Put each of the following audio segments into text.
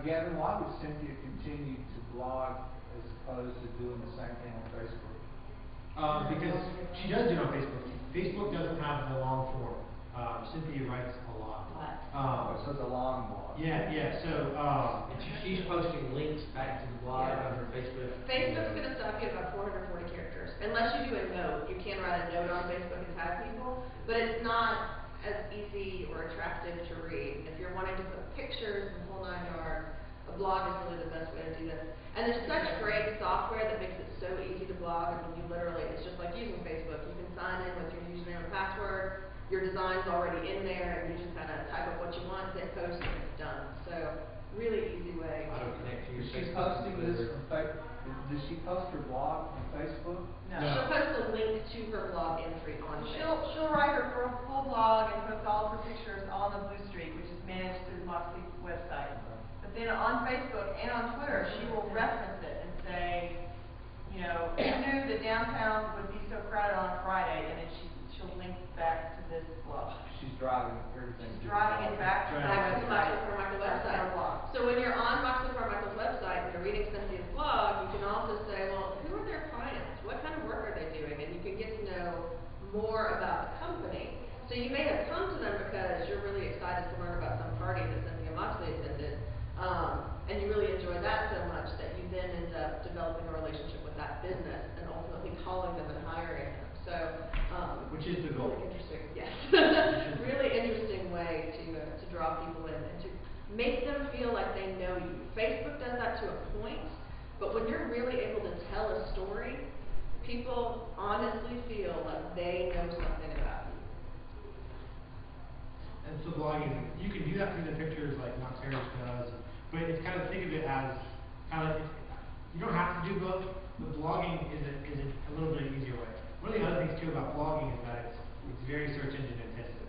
Gavin, why would Cynthia continue to blog as opposed to doing the same thing on Facebook? Because she does do it on Facebook. Facebook doesn't have the long form. Cynthia writes a lot. So it's a long blog. Yeah. So, and she's posting links back to the blog on her Facebook. Facebook's going to stop you at about 440 characters. Unless you do a note. You can write a note on Facebook and tag people, but it's not as easy or attractive to read. If you're wanting to put pictures and the whole 9 yards, a blog is really the best way to do this. And there's such great software that makes it so easy to blog. I mean, you literally, it's just like using Facebook. You can sign in with your username and password. Your design's already in there, and you just kind of type up what you want, hit post, and it's done. So, really easy way. Auto connect to your She's Facebook. posting this from Facebook. Does she post her blog on Facebook? No. She'll post a link to her blog entry on Facebook. She'll write her full blog and post all of her pictures on the Blue Streak, which is managed through the Moxie website. But then on Facebook and on Twitter, she will reference it and say, you know, who knew that downtown would be so crowded on a Friday, and then she'll link back to this blog. She's driving everything. She's driving it back to Moxie Carmichael website. So when you're on Moxie Carmichael's website and you're reading Cynthia's blog, you can also say, well, who are their clients? What kind of work are they doing? And you can get to know more about the company. So you may have come to them because you're really excited to learn about some party that Cynthia Moxley attended, and you really enjoy that so much that you then end up developing a relationship with that business and ultimately calling them and hiring them. So, which is the goal. Really interesting, yes. Really interesting way to draw people in and to make them feel like they know you. Facebook does that to a point, but when you're really able to tell a story, people honestly feel like they know something about you. And so blogging, you can do that through the pictures like Mark Parrish does, but it's kind of, think of it as kind of, you don't have to do both, but blogging is a little bit easier way. One of the other things too about blogging is that it's very search engine intensive.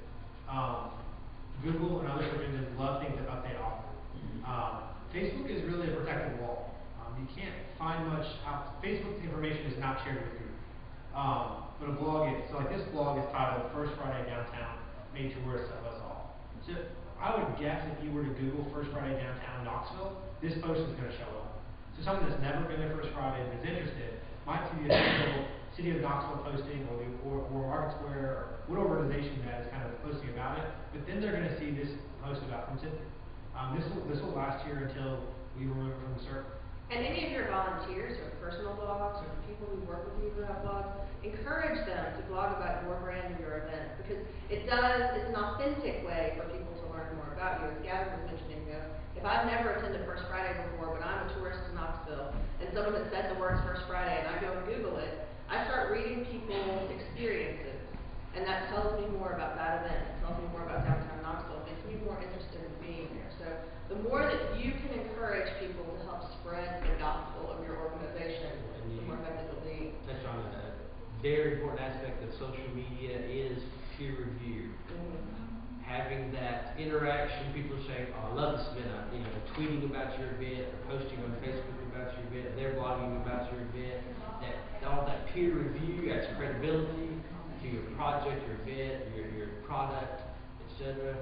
Google and other search engines love things that update often. Facebook is really a protected wall. You can't find much out. Facebook's information is not shared with Google. But a blog is. So like this blog is titled First Friday Downtown, Made Tourists of Us All. So I would guess if you were to Google First Friday Downtown Knoxville, this post is going to show up. So someone that's never been there First Friday and is interested might see the official City of Knoxville posting or Market Square or what organization that is kind of posting about it, but then they're going to see this post about from Cynthia. This will last here until we remove it from the server. And any of your volunteers or personal blogs or people who work with you who have blogs, encourage them to blog about your brand or your event, because it's an authentic way for people to learn more about you. As Gavin was mentioning, if I've never attended First Friday before, but I'm a tourist in Knoxville, and someone has said the words First Friday, and I go and Google it, I start reading people's experiences, and that tells me more about that event. It tells me more about downtown Knoxville. It makes me more interested in being there. So the more that you can encourage people to help spread the gospel of your organization, the more effective it'll be. Touch on a very important aspect of social media is peer review. Having that interaction, people saying, "Oh, I love this event," tweeting about your event, or posting on Facebook about your event, they're blogging about your event. All that peer review adds credibility to your project, your event, your product, etc.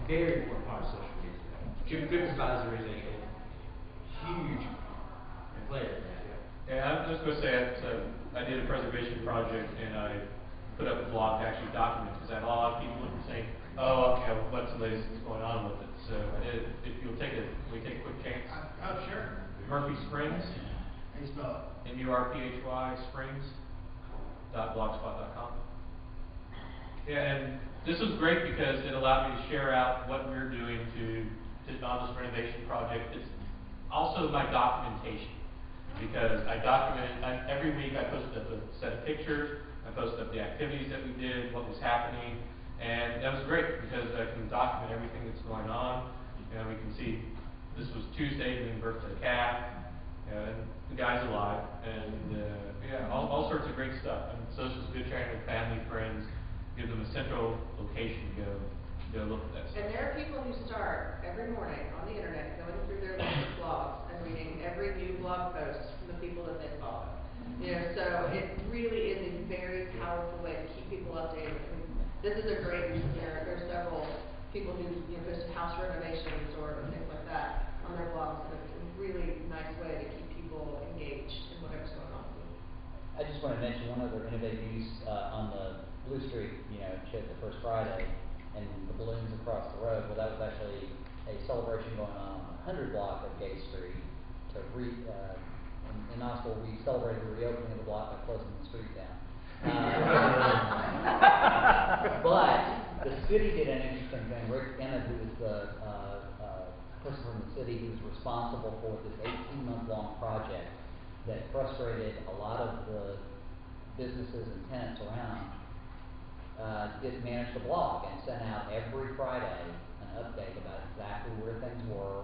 Very important part of social media. TripAdvisor is a huge player. Yeah, I'm just going to say I did a preservation project and I put up a blog to actually document, because I had a lot of people saying, "Oh, what's the latest that's going on with it?" So I did. If you'll take a quick chance. Oh, sure. Murphy Springs. How do you spell it? MURPHY Springs.blogspot.com. Yeah, and this was great because it allowed me to share out what we're doing to on this renovation project. It's also my documentation, because I document every week. I posted up a set of pictures. I posted up the activities that we did, what was happening, and that was great because I can document everything that's going on. We can see this was Tuesday, giving birth to the calf, and the guy's alive, and all sorts of great stuff. And so this was good sharing with family, friends, give them a central location to go look at that stuff. And there are people who start every morning on the internet going through their latest blogs and reading every new blog post from the people that they follow. So it really is a very powerful way to keep people updated. I mean, this is a great reason. There are several people who post house renovations or things like that. on their blogs, and it's a really nice way to keep people engaged in whatever's going on. I just want to mention one other innovative use on the Blue Streak, showed the first Friday, and the balloons across the road. Well, that was actually a celebration going on the 100 block of Gay Street. In Knoxville, we celebrated the reopening of the block by closing the street down. But the city did an interesting thing. Rick Emmett, who is the person from the city who's responsible for this 18-month-long project that frustrated a lot of the businesses and tenants around, did manage the blog and sent out every Friday an update about exactly where things were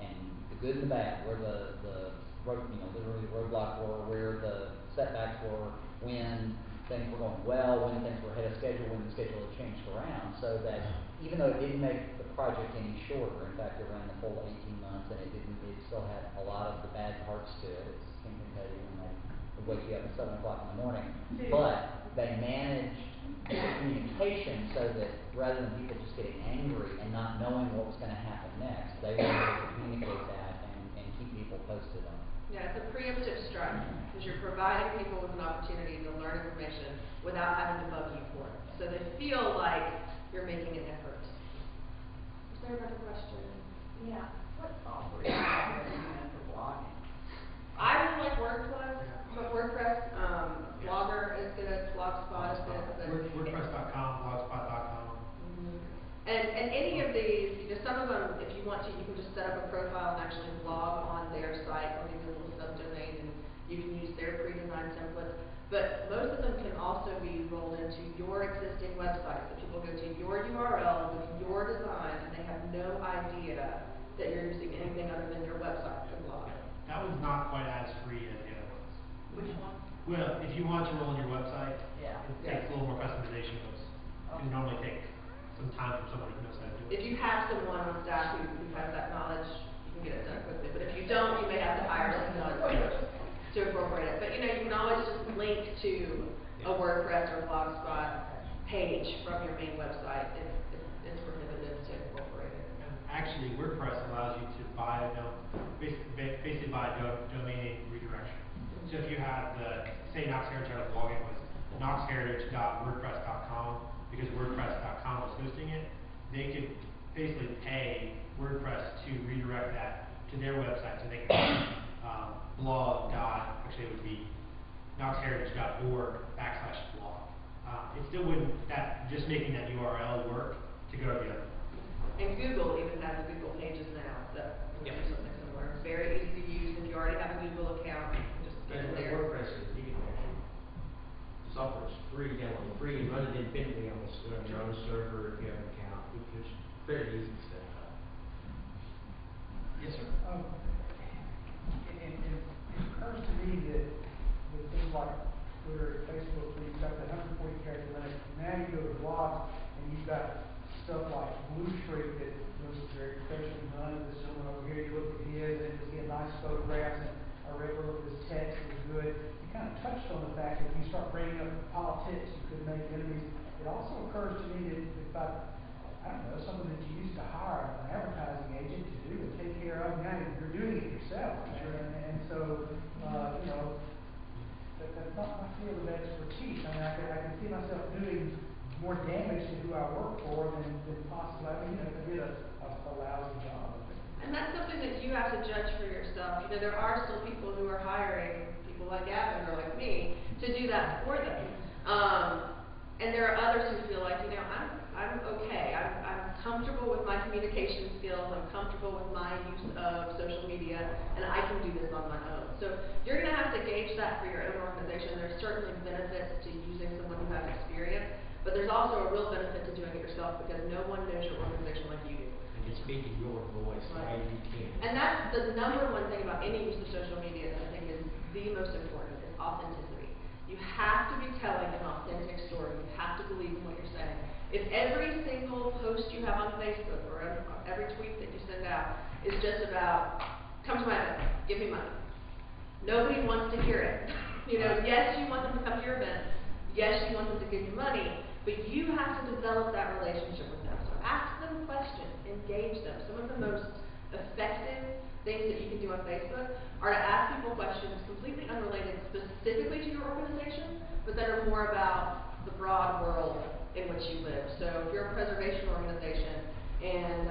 and the good and the bad, where the road, literally the roadblocks were, where the setbacks were, when things were going well, when things were ahead of schedule, when the schedule had changed around, so that even though it didn't make the project any shorter, in fact, it ran the full 18 months, and it still had a lot of the bad parts to it. It's Kingpin Petty when they would wake you up at 7 o'clock in the morning. But they managed the communication so that rather than people just getting angry and not knowing what was going to happen next, they were able to communicate that and keep people posted on it. Yeah, it's a preemptive strike, because you're providing people with an opportunity to learn information without having to bug you for it. So they feel like you're making an effort. Is there another question? Yeah, what software do you recommend for blogging? I really like WordPress. Blogger is good, Blogspot is good. But WordPress.com, Blogspot.com. And any of these, some of them, if you want to, you can just set up a profile and actually blog on their site or give it a little subdomain, and you can use their pre-designed templates. But most of them can also be rolled into your existing website. So people go to your URL with your design, and they have no idea that you're using anything other than your website to blog. That one's not quite as free as the other ones. Which one? Well, if you want to roll on your website, Yeah. it takes a little more customization. It can normally take some time from someone who knows how to do it. If you have someone on staff who has that knowledge, you can get it done quickly. But if you don't, you may have to hire someone to incorporate it. But you can always just link to a WordPress or Blogspot page from your main website if it's prohibited to incorporate it. And actually, WordPress allows you to basically buy domain name redirection. So if you have say Knox Heritage had a blog, it was knoxheritage.wordpress.com, because WordPress.com was hosting it, they could basically pay WordPress to redirect that to their website, so they could actually it would be knoxheritage.org/blog. It still wouldn't, just making that URL work to go to the other. And Google even has Google Pages now that will do something similar. It's very easy to use. If you already have a Google account, you can just get And it with there. WordPress, you can actually, the software is free, download it free, and run it independently on your own server if you have an account, which is fairly easy to set up. Yes, sir. It occurs to me that with things like Twitter and Facebook, where you've got the 140 character limit, now you go to blogs and you've got stuff like Blue Streak that looks very professionally done. This gentleman over here, you look at his, and you get nice photographs, and I read where his text is good. You kind of touched on the fact that if you start bringing up politics, you could make enemies. It also occurs to me that if I don't know, something that you used to hire an advertising agent to do and take care of, now you're doing it yourself. And so, that's not my field of expertise. I mean, I can see myself doing more damage to who I work for than possibly, if I did a lousy job. And that's something that you have to judge for yourself. There are still people who are hiring people like Gavin or like me to do that for them. And there are others who feel like, I'm okay. I'm comfortable with my communication skills. I'm comfortable with my use of social media, and I can do this on my own. So you're going to have to gauge that for your own organization. There's certainly benefits to using someone who has experience, but there's also a real benefit to doing it yourself because no one knows your organization like you do. And just speaking your voice the way you can. And that's the number one thing about any use of social media that I think is the most important, is authenticity. You have to be telling an authentic story. You have to believe in what you're saying. If every single post you have on Facebook or every tweet that you send out is just about, come to my event, give me money. Nobody wants to hear it. Yes, you want them to come to your event. Yes, you want them to give you money, but you have to develop that relationship with them. So ask them questions, engage them. Some of the most effective things that you can do on Facebook are to ask people questions completely unrelated specifically to your organization, but that are more about the broad world in which you live. So if you're a preservation organization and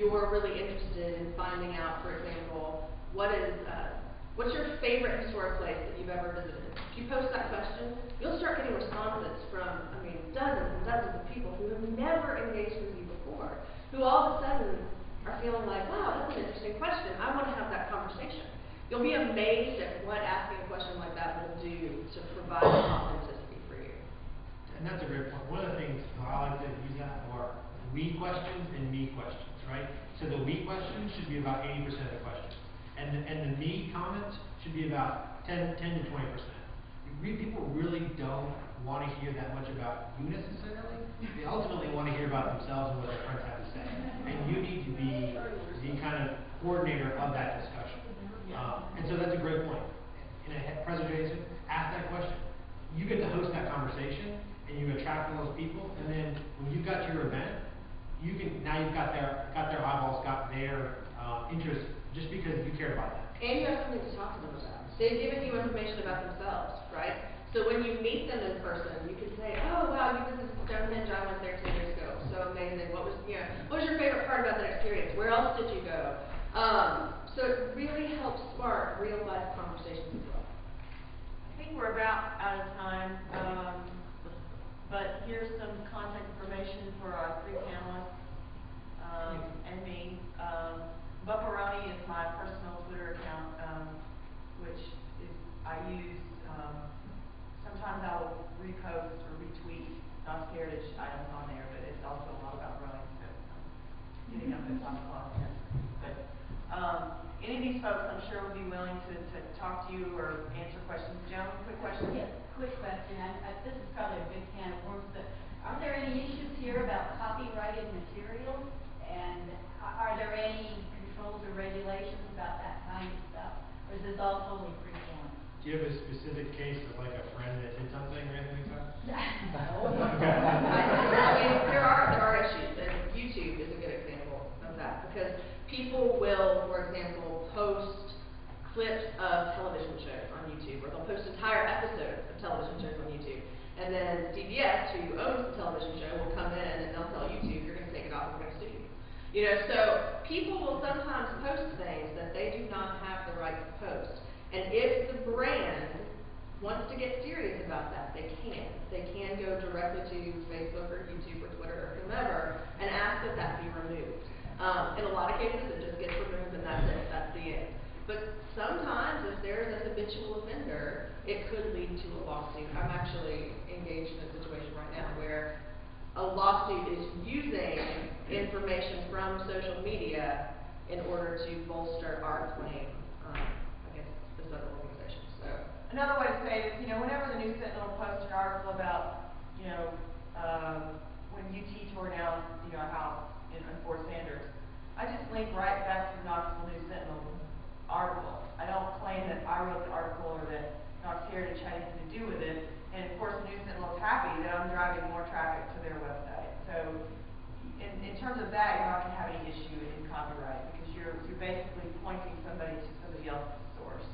you're really interested in finding out, for example, what's your favorite historic place that you've ever visited? If you post that question, you'll start getting responses from, dozens and dozens of people who have never engaged with you before, who all of a sudden are feeling like, wow, that's an interesting question. I want to have that conversation. You'll be amazed at what asking a question like that will do to provide authenticity for you. And that's a great point. One of the things I like to use that are we questions and me questions, right? So the we questions should be about 80% of the questions. And the me comments should be about 10 to 20%. People really don't want to hear that much about you necessarily. They ultimately want to hear about themselves and what their friends have to say. And you need to be the kind of coordinator of that discussion. And so that's a great point. In a presentation, ask that question. You get to host that conversation, and you attract all those people. And then when you've got your event, now you've got their eyeballs, got their interest, just because you care about them. And you have something to talk to them about. They've given you information about themselves, right? So when you meet them in person, you can say, oh, wow, you visited Stonehenge, I went there 10 years ago. So amazing. What was your favorite part about that experience? Where else did you go? So it really helps spark real-life conversations as well. I think we're about out of time, but here's some contact information for our three panelists and me. Bupperoni is my personal Twitter account, which I use. Sometimes I will repost or retweet Knox Heritage items on there, but it's also a lot about rowing, so I'm getting up at 5 o'clock here. But any of these folks, I'm sure, will be willing to talk to you or answer questions. Joan, quick question? Yes, quick question. This is probably a big can of worms, but are there any issues here about copyrighted materials? And are there any controls or regulations about that kind of stuff? Or is this all totally free form? Do you have a specific case of like a friend that did something or anything like that? There are issues, and YouTube is a good example of that, because people will, for example, post clips of television shows on YouTube, or they'll post entire episodes of television shows on YouTube, and then CBS, who owns the television show, will come in and they'll tell YouTube, you're going to take it off, we're going to sue you. So people will sometimes post things that they do not have the right to post. And if the brand wants to get serious about that, they can. They can go directly to Facebook or YouTube or Twitter or whomever and ask that that be removed. In a lot of cases, it just gets removed and that's it. That's the end. But sometimes, if there's a habitual offender, it could lead to a lawsuit. I'm actually engaged in a situation right now where a lawsuit is using information from social media in order to bolster our claim against this other organization. So another way to say it is, whenever the News Sentinel posts an article about, when UT tore down, a house in Fort Sanders, I just link right back to the Knoxville News Sentinel article. I don't claim that I wrote the article or that Knox Heritage had anything to do with it. And of course, the News Sentinel is happy that I'm driving more traffic to their website. So in terms of that, you're not going to have any issue in copyright because you're basically pointing somebody to somebody else's source.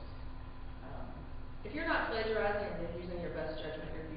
if you're not plagiarizing and using your best judgment, you're